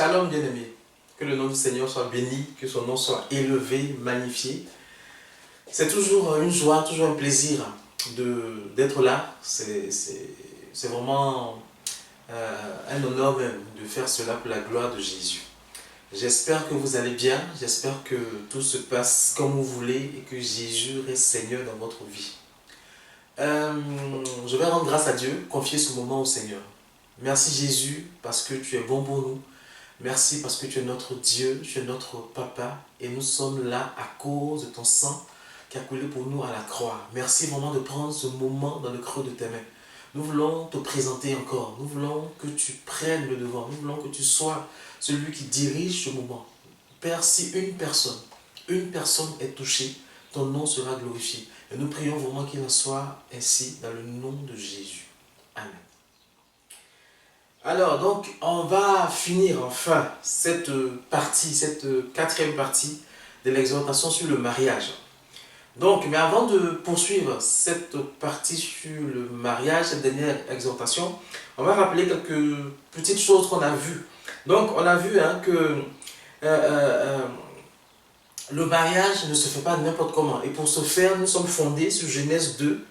Shalom bien-aimé, que le nom du Seigneur soit béni, que son nom soit élevé, magnifié. C'est toujours une joie, toujours un plaisir d'être là. C'est vraiment un honneur même de faire cela pour la gloire de Jésus. J'espère que vous allez bien, j'espère que tout se passe comme vous voulez et que Jésus reste Seigneur dans votre vie. Je vais rendre grâce à Dieu, confier ce moment au Seigneur. Merci Jésus parce que tu es bon pour nous. Merci parce que tu es notre Dieu, tu es notre Papa et nous sommes là à cause de ton sang qui a coulé pour nous à la croix. Merci vraiment de prendre ce moment dans le creux de tes mains. Nous voulons te présenter encore, nous voulons que tu prennes le devant, nous voulons que tu sois celui qui dirige ce moment. Père, si une personne est touchée, ton nom sera glorifié. Et nous prions vraiment qu'il en soit ainsi dans le nom de Jésus. Amen. Alors, donc, on va finir enfin cette partie, cette quatrième partie de l'exhortation sur le mariage. Donc, mais avant de poursuivre cette partie sur le mariage, cette dernière exhortation, on va rappeler quelques petites choses qu'on a vues. Donc, on a vu que le mariage ne se fait pas n'importe comment. Et pour ce faire, nous sommes fondés sur Genèse 2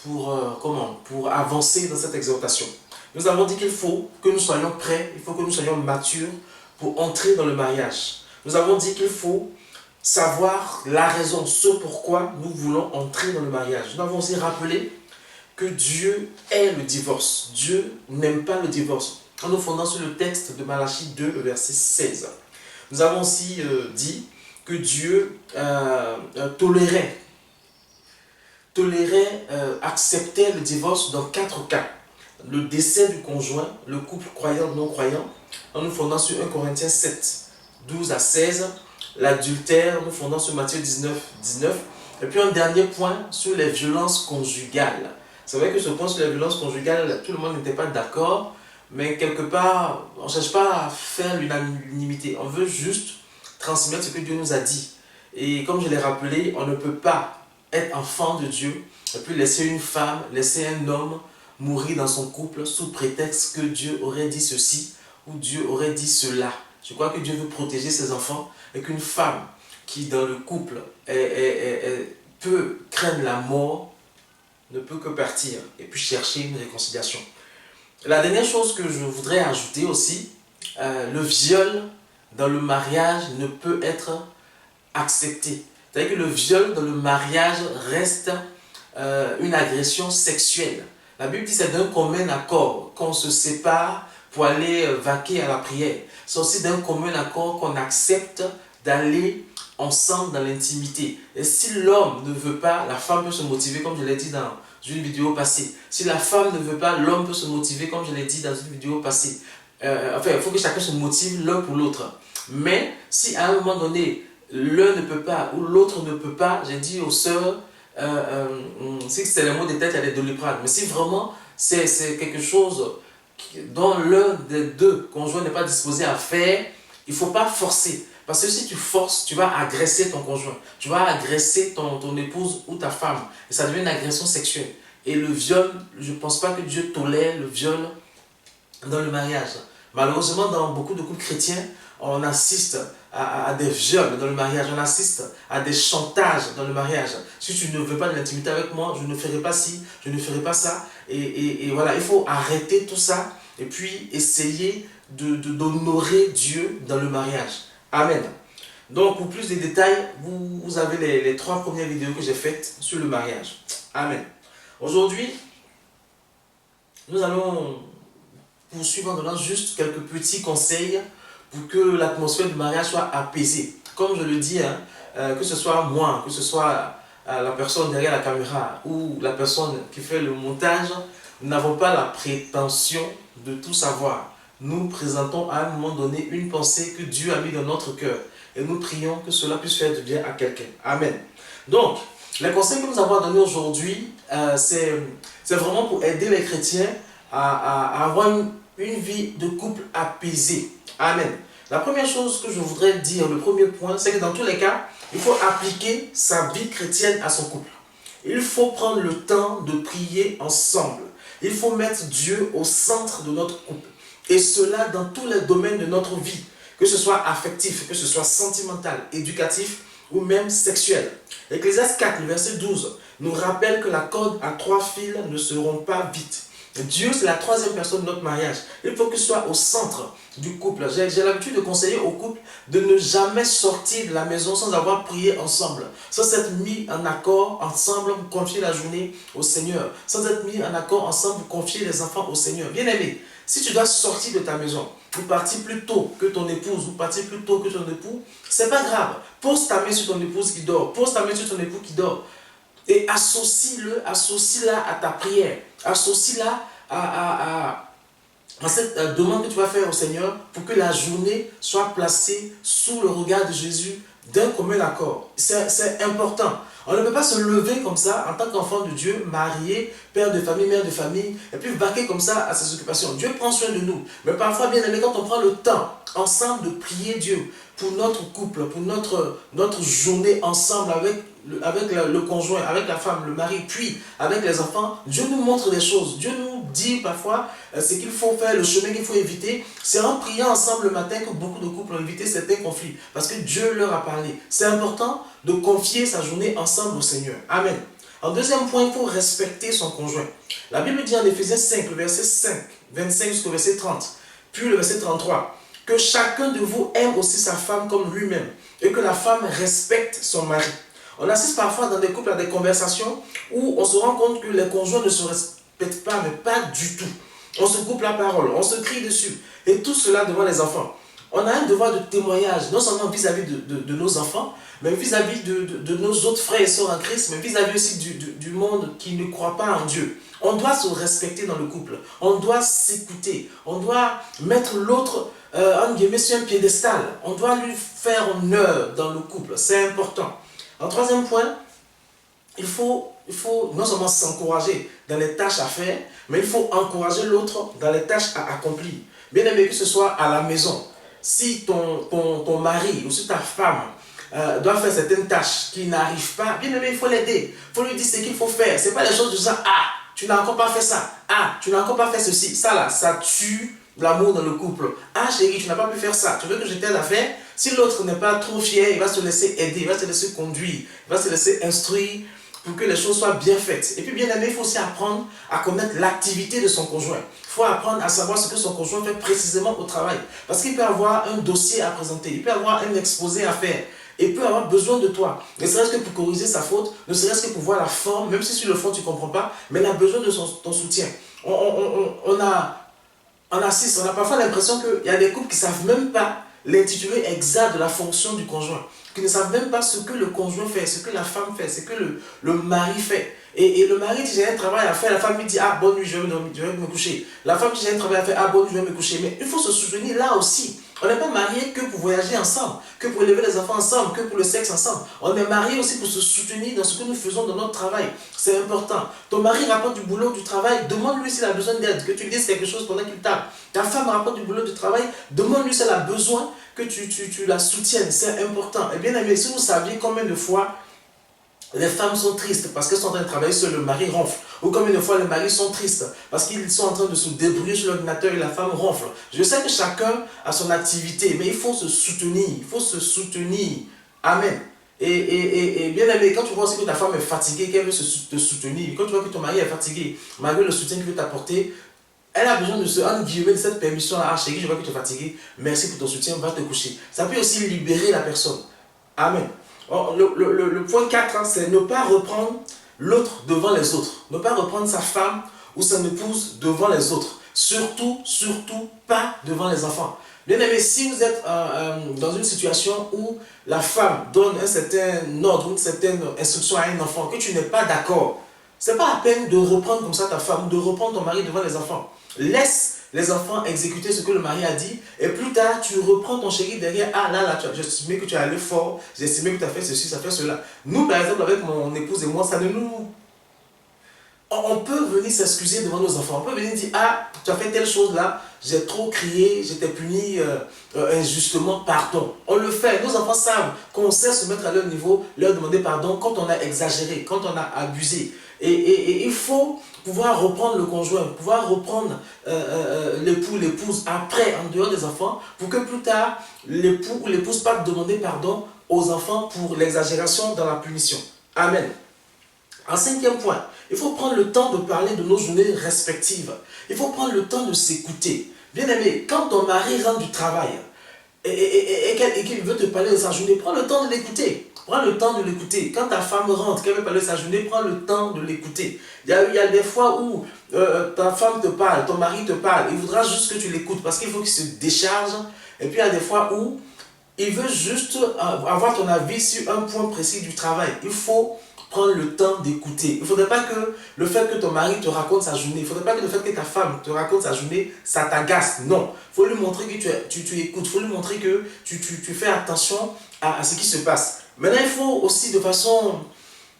pour avancer dans cette exhortation. Nous avons dit qu'il faut que nous soyons prêts, il faut que nous soyons matures pour entrer dans le mariage. Nous avons dit qu'il faut savoir la raison, ce pourquoi nous voulons entrer dans le mariage. Nous avons aussi rappelé que Dieu est le divorce. Dieu n'aime pas le divorce. En nous fondant sur le texte de Malachie 2, le verset 16. Nous avons aussi dit que Dieu acceptait le divorce dans 4 cas. Le décès du conjoint, le couple croyant ou non croyant, en nous fondant sur 1 Corinthiens 7, 12 à 16, l'adultère, nous fondant sur Matthieu 19, 19, et puis un dernier point sur les violences conjugales. C'est vrai que ce point sur les violences conjugales, tout le monde n'était pas d'accord, mais quelque part, on ne cherche pas à faire l'unanimité, on veut juste transmettre ce que Dieu nous a dit. Et comme je l'ai rappelé, on ne peut pas être enfant de Dieu et puis laisser une femme, laisser un homme mourir dans son couple sous prétexte que Dieu aurait dit ceci ou Dieu aurait dit cela. Je crois que Dieu veut protéger ses enfants et qu'une femme qui dans le couple peut craindre la mort ne peut que partir et puis chercher une réconciliation. La dernière chose que je voudrais ajouter aussi, le viol dans le mariage ne peut être accepté. C'est-à-dire que le viol dans le mariage reste une agression sexuelle. La Bible dit que c'est d'un commun accord qu'on se sépare pour aller vaquer à la prière. C'est aussi d'un commun accord qu'on accepte d'aller ensemble dans l'intimité. Et si l'homme ne veut pas, la femme peut se motiver, comme je l'ai dit dans une vidéo passée. Si la femme ne veut pas, l'homme peut se motiver, comme je l'ai dit dans une vidéo passée. Enfin, il faut que chacun se motive l'un pour l'autre. Mais si à un moment donné, l'un ne peut pas ou l'autre ne peut pas, j'ai dit aux sœurs, si c'est les mots de tête, il y a des doliprane. Mais si vraiment c'est quelque chose dont l'un des deux conjoints n'est pas disposé à faire, il ne faut pas forcer. Parce que si tu forces, tu vas agresser ton conjoint. Tu vas agresser ton épouse ou ta femme. Et ça devient une agression sexuelle. Et le viol, je ne pense pas que Dieu tolère le viol dans le mariage. Malheureusement, dans beaucoup de couples chrétiens, on assiste à des viols dans le mariage, on assiste à des chantages dans le mariage. Si tu ne veux pas de l'intimité avec moi, je ne ferai pas ci, je ne ferai pas ça. Et voilà, il faut arrêter tout ça et puis essayer d'honorer Dieu dans le mariage. Amen. Donc, pour plus de détails, vous avez les 3 premières vidéos que j'ai faites sur le mariage. Amen. Aujourd'hui, nous allons poursuivre en donnant juste quelques petits conseils pour que l'atmosphère du mariage soit apaisée. Comme je le dis, que ce soit moi, que ce soit la personne derrière la caméra ou la personne qui fait le montage, nous n'avons pas la prétention de tout savoir. Nous présentons à un moment donné une pensée que Dieu a mis dans notre cœur et nous prions que cela puisse faire du bien à quelqu'un. Amen. Donc, les conseils que nous avons donnés aujourd'hui, c'est vraiment pour aider les chrétiens à avoir une vie de couple apaisée. Amen. La première chose que je voudrais dire, le premier point, c'est que dans tous les cas, il faut appliquer sa vie chrétienne à son couple. Il faut prendre le temps de prier ensemble. Il faut mettre Dieu au centre de notre couple. Et cela dans tous les domaines de notre vie, que ce soit affectif, que ce soit sentimental, éducatif ou même sexuel. Ecclésiaste 4, le verset 12, nous rappelle que la corde à 3 fils ne se rompt pas vite. Dieu, c'est la troisième personne de notre mariage. Il faut qu'il soit au centre du couple. J'ai l'habitude de conseiller au couple de ne jamais sortir de la maison sans avoir prié ensemble, sans être mis en accord ensemble pour confier la journée au Seigneur, sans être mis en accord ensemble pour confier les enfants au Seigneur. Bien aimé, si tu dois sortir de ta maison, ou partir plus tôt que ton épouse, ou partir plus tôt que ton époux, c'est pas grave. Pose ta main sur ton épouse qui dort, pose ta main sur ton époux qui dort, et associe-la à ta prière, associe-la à cette demande que tu vas faire au Seigneur pour que la journée soit placée sous le regard de Jésus d'un commun accord. C'est important. On ne peut pas se lever comme ça en tant qu'enfant de Dieu, marié, père de famille, mère de famille, et puis vaquer comme ça à ses occupations. Dieu prend soin de nous. Mais parfois, bien aimé, quand on prend le temps ensemble de prier Dieu pour notre couple, pour notre journée ensemble avec le conjoint, avec la femme, le mari, puis avec les enfants, Dieu nous montre des choses. Dieu nous dit parfois ce qu'il faut faire, le chemin qu'il faut éviter. C'est en priant ensemble le matin que beaucoup de couples ont évité certains conflits, parce que Dieu leur a parlé. C'est important de confier sa journée ensemble au Seigneur. Amen. En deuxième point, il faut respecter son conjoint. La Bible dit en Éphésiens 5, le verset 5, 25 jusqu'au verset 30, puis le verset 33, que chacun de vous aime aussi sa femme comme lui-même, et que la femme respecte son mari. On assiste parfois dans des couples à des conversations où on se rend compte que les conjoints ne se respectent pas, mais pas du tout. On se coupe la parole, on se crie dessus, et tout cela devant les enfants. On a un devoir de témoignage, non seulement vis-à-vis de nos enfants, mais vis-à-vis de nos autres frères et sœurs en Christ, mais vis-à-vis aussi du monde qui ne croit pas en Dieu. On doit se respecter dans le couple, on doit s'écouter, on doit mettre l'autre sur un piédestal, on doit lui faire honneur dans le couple, c'est important. En troisième point, il faut non seulement s'encourager dans les tâches à faire, mais il faut encourager l'autre dans les tâches à accomplir. Bien aimé, que ce soit à la maison, si ton mari ou si ta femme doit faire certaines tâches qu'il n'arrive pas, bien aimé, il faut l'aider. Il faut lui dire ce qu'il faut faire. Ce n'est pas les choses du genre, ah, tu n'as encore pas fait ça. Ah, tu n'as encore pas fait ceci. Ça là, ça tue l'amour dans le couple. Ah chérie, tu n'as pas pu faire ça. Tu veux que je t'aide à faire? Si l'autre n'est pas trop fier, il va se laisser aider, il va se laisser conduire, il va se laisser instruire pour que les choses soient bien faites. Et puis bien aimé, il faut aussi apprendre à connaître l'activité de son conjoint. Il faut apprendre à savoir ce que son conjoint fait précisément au travail. Parce qu'il peut avoir un dossier à présenter, il peut avoir un exposé à faire. Et peut avoir besoin de toi, ne serait-ce que pour corriger sa faute, ne serait-ce que pour voir la forme, même si sur le fond tu ne comprends pas, mais il a besoin de ton soutien. On assiste, on a parfois l'impression qu'il y a des couples qui ne savent même pas l'intitulé exact de la fonction du conjoint, qui ne savent même pas ce que le conjoint fait, ce que la femme fait, ce que le mari fait. Et le mari dit j'ai un travail à faire, la femme lui dit ah bonne nuit, je vais me coucher. La femme dit j'ai un travail à faire, ah bonne nuit, je vais me coucher. Mais il faut se soutenir là aussi. On n'est pas marié que pour voyager ensemble, que pour élever les enfants ensemble, que pour le sexe ensemble. On est marié aussi pour se soutenir dans ce que nous faisons dans notre travail. C'est important. Ton mari rapporte du boulot, du travail, demande-lui s'il a besoin d'aide, que tu lui dises quelque chose pendant qu'il tape. Ta femme rapporte du boulot, du travail, demande-lui si elle a besoin que tu la soutiennes. C'est important. Et bien aimé, si vous saviez combien de fois les femmes sont tristes parce qu'elles sont en train de travailler sur le mari ronfle. Ou combien de fois les maris sont tristes parce qu'ils sont en train de se débrouiller sur l'ordinateur et la femme ronfle. Je sais que chacun a son activité, mais il faut se soutenir. Il faut se soutenir. Amen. Et bien aimé, quand tu vois aussi que ta femme est fatiguée, qu'elle veut te soutenir, quand tu vois que ton mari est fatigué, malgré le soutien qu'il veut t'apporter, elle a besoin de de cette permission-là. Ah chérie, je vois que tu es fatigué, merci pour ton soutien, va te coucher. Ça peut aussi libérer la personne. Amen. Le point 4, c'est ne pas reprendre l'autre devant les autres. Ne pas reprendre sa femme ou son épouse devant les autres. Surtout pas devant les enfants. Bien aimé, si vous êtes dans une situation où la femme donne un certain ordre, une certaine instruction à un enfant, que tu n'es pas d'accord, ce n'est pas la peine de reprendre comme ça ta femme, de reprendre ton mari devant les enfants. Laisse les enfants exécuter ce que le mari a dit, et plus tard, tu reprends ton chéri derrière. Ah là, j'ai estimé que tu es allé fort, j'ai estimé que tu as fait ceci, ça fait cela. Nous, par exemple, avec mon épouse et moi, ça ne nous... On peut venir s'excuser devant nos enfants, on peut venir dire, ah, tu as fait telle chose là, j'ai trop crié, j'étais puni injustement, pardon. On le fait, nos enfants savent qu'on sait se mettre à leur niveau, leur demander pardon quand on a exagéré, quand on a abusé. Et il faut pouvoir reprendre le conjoint, pouvoir reprendre l'époux, l'épouse après, en dehors des enfants, pour que plus tard, l'époux ou l'épouse pas demander pardon aux enfants pour l'exagération dans la punition. Amen. En cinquième point, il faut prendre le temps de parler de nos journées respectives. Il faut prendre le temps de s'écouter. Bien aimé, quand ton mari rentre du travail et qu'il veut te parler de sa journée, prends le temps de l'écouter. Prends le temps de l'écouter. Quand ta femme rentre, qu'elle veut parler de sa journée, prends le temps de l'écouter. Il y a des fois où ta femme te parle, ton mari te parle, il voudra juste que tu l'écoutes parce qu'il faut qu'il se décharge. Et puis il y a des fois où il veut juste avoir ton avis sur un point précis du travail. Il faut prendre le temps d'écouter. Il ne faudrait pas que le fait que ton mari te raconte sa journée, il ne faudrait pas que le fait que ta femme te raconte sa journée, ça t'agace. Non. Il faut lui montrer que tu écoutes. Il faut lui montrer que tu fais attention à ce qui se passe. Maintenant, il faut aussi de façon,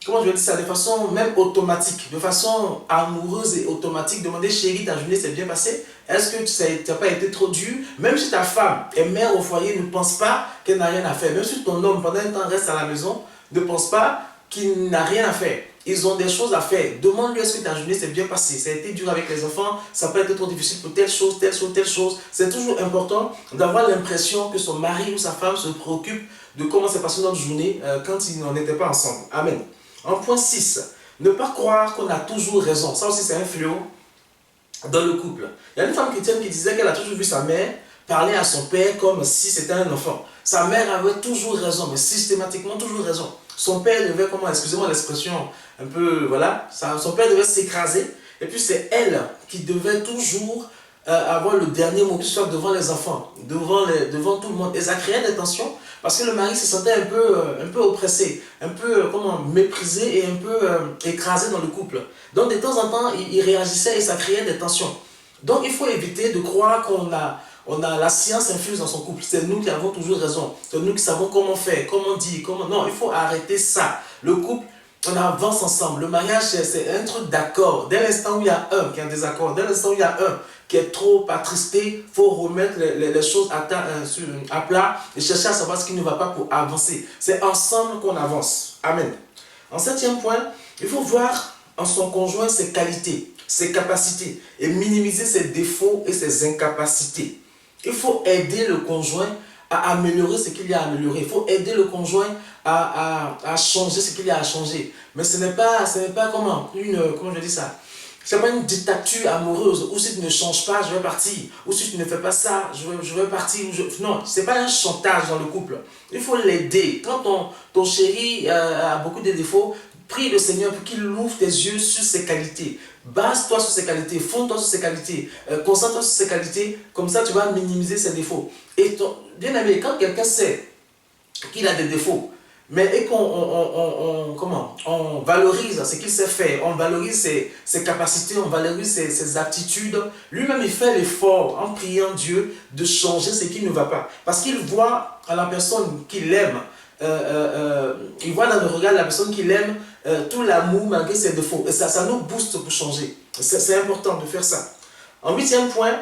comment je vais dire ça, de façon même automatique, de façon amoureuse et automatique, demander: chérie, ta journée s'est bien passée? Est-ce que tu n'as pas été trop dur? Même si ta femme est mère au foyer, ne pense pas qu'elle n'a rien à faire. Même si ton homme, pendant un temps, reste à la maison, ne pense pas qu'il n'a rien à faire. Ils ont des choses à faire. Demande-lui: est-ce que ta journée s'est bien passée? Ça a été dur avec les enfants? Ça peut être trop difficile pour telle chose, telle chose, telle chose. C'est toujours important d'avoir l'impression que son mari ou sa femme se préoccupe de comment s'est passée notre journée quand ils n'en étaient pas ensemble. Amen. En point 6, ne pas croire qu'on a toujours raison. Ça aussi, c'est un fléau dans le couple. Il y a une femme chrétienne qui disait qu'elle a toujours vu sa mère parler à son père comme si c'était un enfant. Sa mère avait toujours raison, mais systématiquement toujours raison. Son père devait, excusez-moi l'expression un peu, voilà, son père devait s'écraser, et puis c'est elle qui devait toujours avoir le dernier mot, que ce soit devant les enfants, devant tout le monde. Et ça créait des tensions, parce que le mari se sentait un peu oppressé, un peu méprisé et un peu écrasé dans le couple. Donc de temps en temps, il réagissait et ça créait des tensions. Donc il faut éviter de croire qu'on a la science infuse dans son couple. C'est nous qui avons toujours raison. C'est nous qui savons comment faire, comment dire, comment... Non, il faut arrêter ça. Le couple, on avance ensemble. Le mariage, c'est un truc d'accord. Dès l'instant où il y a un qui a un désaccord, dès l'instant où il y a un qui est trop attristé, il faut remettre les choses à plat et chercher à savoir ce qui ne va pas pour avancer. C'est ensemble qu'on avance. Amen. En septième point, il faut voir en son conjoint ses qualités, ses capacités et minimiser ses défauts et ses incapacités. Il faut aider le conjoint à améliorer ce qu'il y a à améliorer. Il faut aider le conjoint à changer ce qu'il y a à changer. Mais ce n'est pas comment je dis ça, c'est pas une dictature amoureuse où si tu ne changes pas, je vais partir. Ou si tu ne fais pas ça, je vais partir. Non, c'est pas un chantage dans le couple. Il faut l'aider. Quand ton chéri a beaucoup de défauts, prie le Seigneur pour qu'il ouvre tes yeux sur ses qualités. Base-toi sur ses qualités, fonde-toi sur ses qualités, concentre-toi sur ses qualités, comme ça tu vas minimiser ses défauts. Et bien aimé, quand quelqu'un sait qu'il a des défauts, mais on valorise ce qu'il sait faire, on valorise ses capacités, on valorise ses aptitudes, lui-même il fait l'effort en priant Dieu de changer ce qui ne va pas. Parce qu'il voit à la personne qu'il aime, il voit dans le regard de la personne qu'il aime tout l'amour malgré ses défauts. Et ça nous booste pour changer. C'est important de faire ça. En huitième point,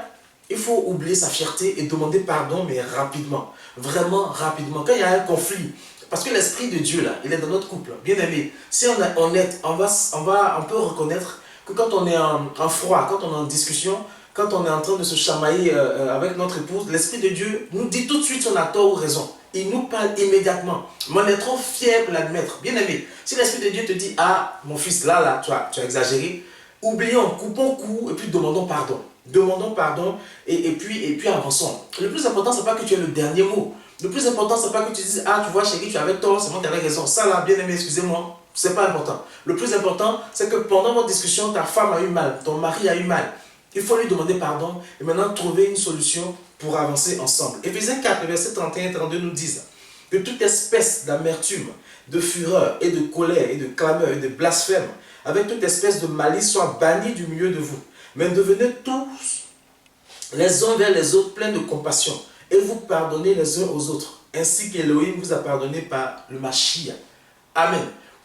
il faut oublier sa fierté et demander pardon, mais rapidement. Vraiment rapidement. Quand il y a un conflit, parce que l'Esprit de Dieu, là, il est dans notre couple. Bien aimé, si on est honnête, on peut reconnaître que quand on est en froid, quand on est en discussion, quand on est en train de se chamailler avec notre épouse, l'Esprit de Dieu nous dit tout de suite si on a tort ou raison. Il nous parle immédiatement. Mais on est trop fiers pour l'admettre. Bien aimé, si l'Esprit de Dieu te dit: ah, mon fils, là, tu as exagéré, oublions, coupons court et puis demandons pardon. Demandons pardon et puis avançons. Le plus important, ce n'est pas que tu aies le dernier mot. Le plus important, ce n'est pas que tu dises: ah, tu vois, chérie, tu avais tort, c'est moi qui avais raison. Ça, là, bien aimé, excusez-moi, ce n'est pas important. Le plus important, c'est que pendant votre discussion, ta femme a eu mal, ton mari a eu mal. Il faut lui demander pardon et maintenant trouver une solution pour avancer ensemble. Éphésiens 4, versets 31 et 32 nous disent que toute espèce d'amertume, de fureur et de colère et de clameur et de blasphème, avec toute espèce de malice, soit bannie du milieu de vous. Mais devenez tous les uns vers les autres pleins de compassion et vous pardonnez les uns aux autres, ainsi qu'Élohim vous a pardonné par le Mashiach. Amen.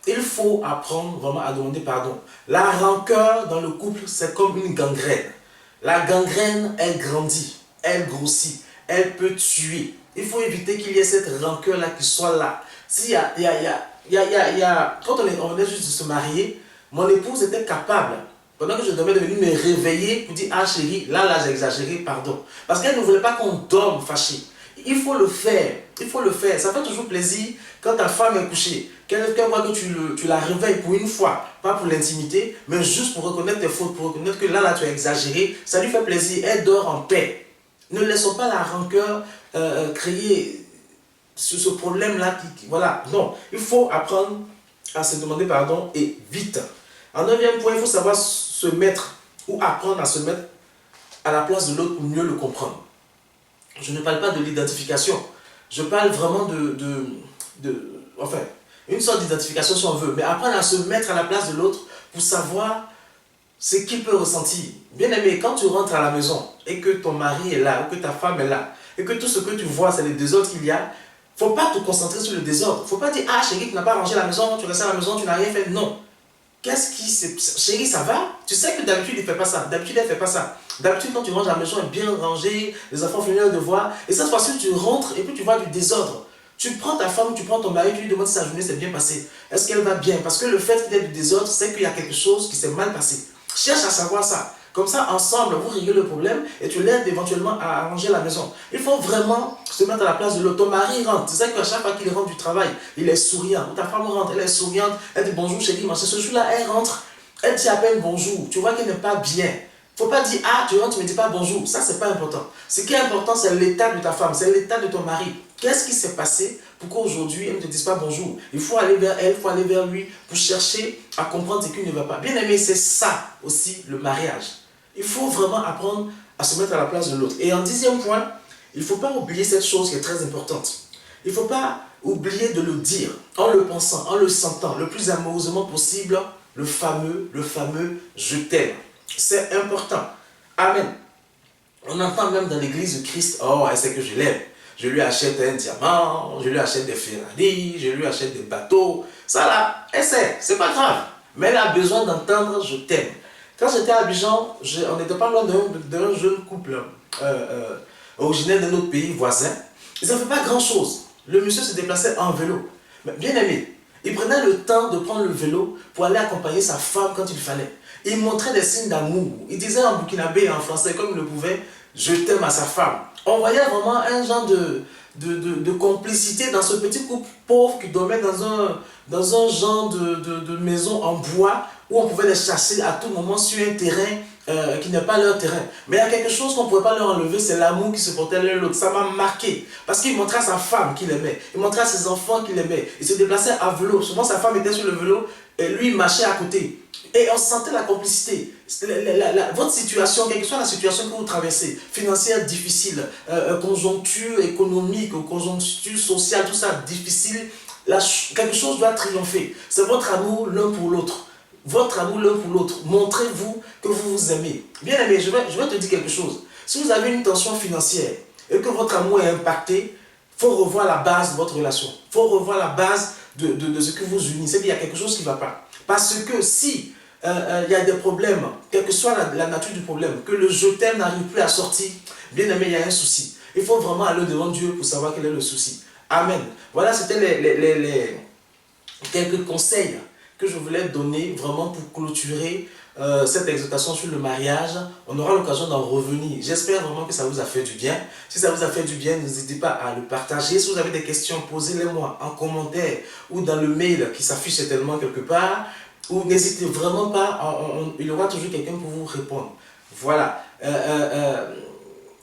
Il faut apprendre vraiment à demander pardon. La rancœur dans le couple, c'est comme une gangrène. La gangrène, elle grandit, elle grossit, elle peut tuer. Il faut éviter qu'il y ait cette rancœur-là qui soit là. Quand on venait juste de se marier, mon épouse était capable Pendant que je dormais, elle est venue me réveiller pour dire, ah chérie, là j'ai exagéré, pardon. Parce qu'elle ne voulait pas qu'on dorme fâché. Il faut le faire, il faut le faire. Ça fait toujours plaisir quand ta femme est couchée, qu'elle voit que tu la réveilles pour une fois, pas pour l'intimité, mais juste pour reconnaître tes fautes, pour reconnaître que là tu as exagéré. Ça lui fait plaisir, elle dort en paix. Ne laissons pas la rancœur créer ce problème-là. Voilà, non, il faut apprendre à se demander pardon et vite. En 9e point, il faut savoir se mettre ou apprendre à se mettre à la place de l'autre pour mieux le comprendre. Je ne parle pas de l'identification, je parle vraiment enfin, une sorte d'identification si on veut, mais apprendre à se mettre à la place de l'autre pour savoir ce qu'il peut ressentir. Bien aimé, quand tu rentres à la maison et que ton mari est là ou que ta femme est là et que tout ce que tu vois c'est les désordres qu'il y a, il ne faut pas te concentrer sur le désordre. Il ne faut pas dire, ah chérie, tu n'as pas rangé la maison, tu restes à la maison, tu n'as rien fait. Non. Qu'est-ce qui se... Chérie, ça va? Tu sais que d'habitude, il ne fait pas ça. D'habitude, elle ne fait pas ça. D'habitude, quand tu ranges la maison, elle est bien rangée, les enfants finissent leur devoir. Et cette fois-ci, tu rentres et puis tu vois du désordre. Tu prends ta femme, tu prends ton mari, tu lui demandes si sa journée s'est bien passée. Est-ce qu'elle va bien? Parce que le fait qu'il y ait du désordre, c'est qu'il y a quelque chose qui s'est mal passé. Cherche à savoir ça. Comme ça, ensemble, vous réglez le problème et tu l'aides éventuellement à arranger la maison. Il faut vraiment se mettre à la place de l'autre. Ton mari rentre. Tu sais qu'à chaque fois qu'il rentre du travail, il est souriant. Ou ta femme rentre, elle est souriante. Elle dit bonjour chérie, mais ce jour-là, elle rentre. Elle dit à peine bonjour. Tu vois qu'elle n'est pas bien. Il ne faut pas dire, ah, tu rentres, tu ne me dis pas bonjour. Ça, ce n'est pas important. Ce qui est important, c'est l'état de ta femme, c'est l'état de ton mari. Qu'est-ce qui s'est passé pour qu'aujourd'hui, elle ne te dise pas bonjour? Il faut aller vers elle, il faut aller vers lui pour chercher à comprendre ce qui ne va pas. Bien aimé, c'est ça aussi le mariage. Il faut vraiment apprendre à se mettre à la place de l'autre. Et en 10e point, il ne faut pas oublier cette chose qui est très importante. Il ne faut pas oublier de le dire, en le pensant, en le sentant, le plus amoureusement possible, le fameux « je t'aime ». C'est important. Amen. On entend même dans l'église de Christ, oh, elle sait que je l'aime. Je lui achète un diamant, je lui achète des Ferrari, je lui achète des bateaux. Ça là, elle sait, c'est pas grave. Mais elle a besoin d'entendre je t'aime. Quand j'étais à Abidjan, on n'était pas loin d'un jeune couple originaire d'un autre pays voisin. Ils n'avaient pas grand chose. Le monsieur se déplaçait en vélo. Mais bien aimé, il prenait le temps de prendre le vélo pour aller accompagner sa femme quand il fallait. Il montrait des signes d'amour. Il disait en burkinabé et en français, comme il le pouvait, je t'aime à sa femme. On voyait vraiment un genre de complicité dans ce petit couple pauvre qui dormait dans un genre de maison en bois où on pouvait les chasser à tout moment sur un terrain qui n'est pas leur terrain. Mais il y a quelque chose qu'on ne pouvait pas leur enlever, c'est l'amour qui se portait l'un l'autre. Ça m'a marqué. Parce qu'il montrait à sa femme qu'il aimait. Il montrait à ses enfants qu'il aimait. Il se déplaçait à vélo. Souvent, sa femme était sur le vélo et lui, il marchait à côté. Et on sentait la complicité. Votre situation, quelle que soit la situation que vous traversez, financière difficile, conjoncture économique, conjoncture sociale, tout ça difficile, quelque chose doit triompher. C'est votre amour l'un pour l'autre. Votre amour l'un pour l'autre. Montrez-vous que vous vous aimez. Bien aimé, je vais te dire quelque chose. Si vous avez une tension financière et que votre amour est impacté, il faut revoir la base de votre relation. Il faut revoir la base de ce que vous unit. C'est qu'il y a quelque chose qui ne va pas. Parce que si il y a des problèmes, quelle que soit la nature du problème, que le je t'aime n'arrive plus à sortir, bien aimé, il y a un souci. Il faut vraiment aller devant Dieu pour savoir quel est le souci. Amen. Voilà, c'était les quelques conseils que je voulais donner vraiment pour clôturer cette exhortation sur le mariage. On aura l'occasion d'en revenir. J'espère vraiment que ça vous a fait du bien. Si ça vous a fait du bien, n'hésitez pas à le partager. Si vous avez des questions, posez-les-moi en commentaire ou dans le mail qui s'affiche certainement quelque part. Ou n'hésitez vraiment pas, il y aura toujours quelqu'un pour vous répondre. Voilà.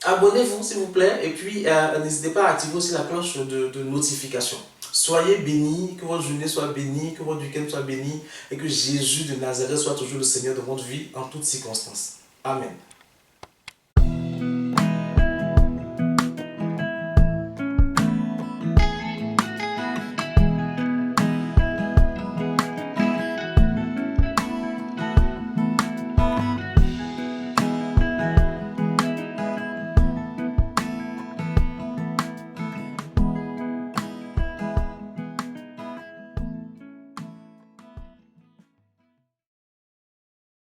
Abonnez-vous s'il vous plaît et puis n'hésitez pas à activer aussi la cloche de notification. Soyez bénis, que votre journée soit bénie, que votre week-end soit béni et que Jésus de Nazareth soit toujours le Seigneur de votre vie en toutes circonstances. Amen.